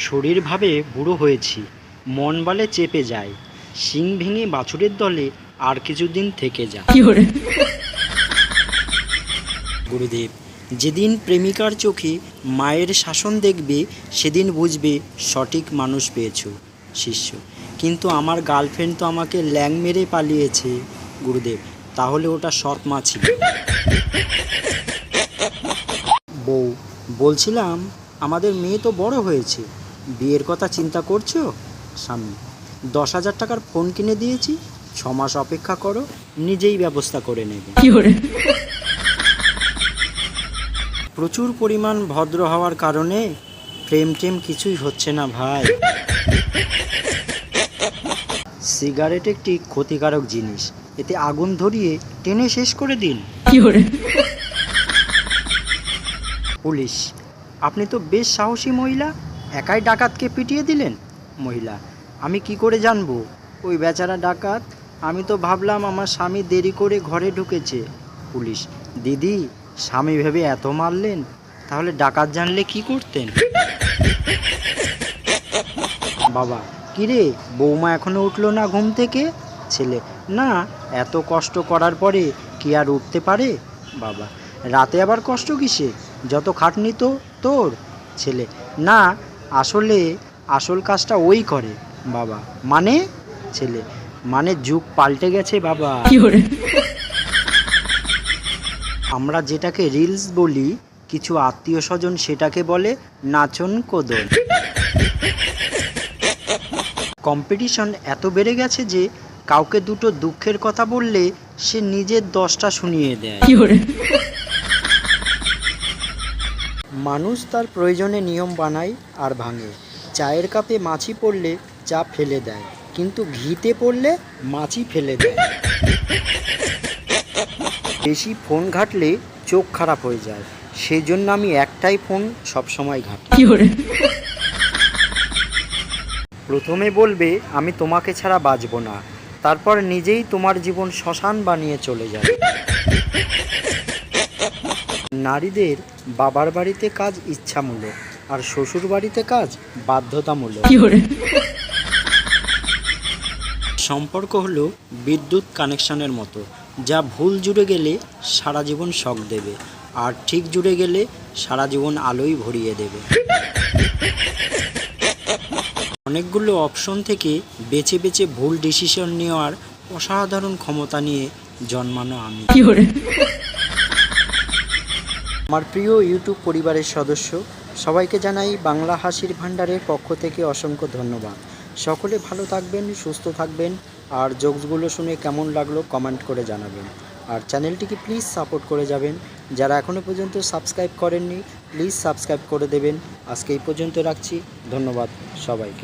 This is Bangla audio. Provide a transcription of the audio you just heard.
শরীরভাবে বুড়ো হয়েছি, মন বলে চেপে যায়, শিং ভেঙে বাছুরের দলে আর কিছুদিন থেকে যা। গুরুদেব, যেদিন প্রেমিকার চোখে মায়ের শাসন দেখবে সেদিন বুঝবে সঠিক মানুষ পেয়েছো। শিষ্য, কিন্তু আমার গার্লফ্রেন্ড তো আমাকে ল্যাং মেরে পালিয়েছে। গুরুদেব, তাহলে ওটা সৎ মা ছিল। বউ, বলছিলাম আমাদের মেয়ে তো বড় হয়েছে, বিয়ের কথা চিন্তা করছো? স্বামী, 10,000 টাকার ফোন কিনে দিয়েছি, 6 মাস অপেক্ষা করো, নিজেই ব্যবস্থা করে নেবে। প্রচুর পরিমাণ ভদ্র হওয়ার কারণে প্রেম টেম কিছুই হচ্ছে না ভাই। সিগারেট একটি ক্ষতিকারক জিনিস, এতে আগুন ধরিয়ে টেনে শেষ করে দিন। পুলিশ, আপনি তো বেশ সাহসী মহিলা, একাই ডাকাতকে পিটিয়ে দিলেন। মহিলা, আমি কি করে জানবো ওই বেচারা ডাকাত? আমি তো ভাবলাম আমার স্বামী দেরি করে ঘরে ঢুকেছে। পুলিশ, দিদি, স্বামী ভেবে এত মারলেন, তাহলে ডাকাত জানলে কি করতেন? বাবা, কিরে, বৌমা এখনো উঠলো না ঘুম থেকে? ছেলে, না, এত কষ্ট করার পরে কি আর উঠতে পারে? বাবা, রাতে আবার কষ্ট কিসে, যত খাটনি তো তোর। ছেলে, না, আসলে আসল কাজটা ওই করে। বাবা, মানে? ছেলে, মানে যুগ পাল্টে গেছে বাবা। আমরা যেটাকে রিলস বলি, কিছু আত্মীয় স্বজন সেটাকে বলে নাচন কোদন। কম্পিটিশন এত বেড়ে গেছে যে কাউকে দুটো দুঃখের কথা বললে সে নিজের 10টা শুনিয়ে দেয়। মানুষ তার প্রয়োজনে নিয়ম বানায় আর ভাঙে। চায়ের কাপে মাছি পড়লে চা ফেলে দেয়, কিন্তু ঘিতে পড়লে মাছি ফেলে দেয়। বেশি ফোন ঘাঁটলে চোখ খারাপ হয়ে যায়, সেই জন্য আমি একটাই ফোন সবসময় ঘাঁটি। প্রথমে বলবে আমি তোমাকে ছাড়া বাঁচব না, তারপর নিজেই তোমার জীবন শ্মশান বানিয়ে চলে যাবে। নারীদের বাবার বাড়িতে কাজ ইচ্ছামূলক, আর শ্বশুর বাড়িতে কাজ বাধ্যতামূলক। সম্পর্ক হলো বিদ্যুৎ কানেকশনের মতো, যা ভুল জুড়ে গেলে সারা জীবন শক দেবে, আর ঠিক জুড়ে গেলে সারা জীবন আলোই ভরিয়ে দেবে। অনেকগুলো অপশন থেকে বেছে বেছে ভুল ডিসিশন নেওয়ার অসাধারণ ক্ষমতা নিয়ে জন্মানো আমি। আমার প্রিয় ইউটিউব পরিবারের সদস্য সবাইকে জানাই বাংলা হাসির ভাণ্ডারের পক্ষ থেকে অসংখ্য ধন্যবাদ। সকলে ভালো থাকবেন, সুস্থ থাকবেন, আর জোকসগুলো শুনে কেমন লাগলো কমেন্ট করে জানাবেন। আর চ্যানেলটিকে প্লিজ সাপোর্ট করে যাবেন। যারা এখনও পর্যন্ত সাবস্ক্রাইব করেননি প্লিজ সাবস্ক্রাইব করে দেবেন। আজকে এই পর্যন্ত রাখছি, ধন্যবাদ সবাইকে।